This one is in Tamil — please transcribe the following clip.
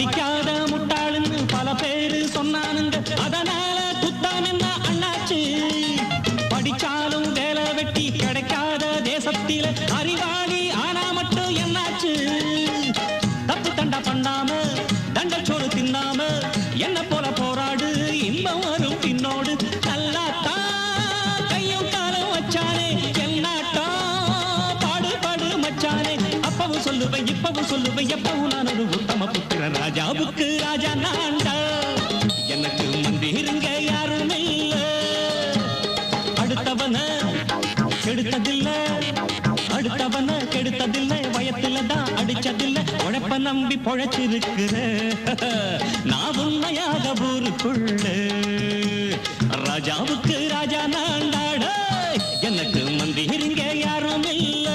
படிக்காத முட்டாளுன்னு பல பேரு சொன்னானுங்க, அதனால குத்தம் என்ன அண்ணாச்சு? படிச்சாலும் வேலை வெட்டி கிடைக்காத தேசத்தில அறிவாளி ஆனா மட்டும் என்னாச்சு? தப்பு தண்டா பண்ணாம தண்டச்சோறு தின்னாம என்ன போல போராடு, இன்பம் வரும் பின்னோடு. நல்லாத்தான் கையும் காலம் வச்சானே, என்னாட்டா பாடு பாடு மச்சானே. அப்பவும் சொல்லுவேன் இப்பவும் சொல்லுவேன், எப்பவும் நான் ஒரு உத்தம புத்திர. ராஜாவுக்கு ராஜா நான்டா, எனக்கு மந்திருங்க யாரும் இல்ல. அடுத்தவன கெடுத்ததில்ல, அடுத்தவன கெடுத்ததில்லை, வயத்துல தான் அடிச்சதில்லை. உழைப்ப நம்பி பொழைச்சிருக்கிற நான் உண்மையாக ஊருக்குள்ள. ராஜாவுக்கு ராஜா நான்டாட, எனக்கு மந்திருங்க யாரும் இல்ல.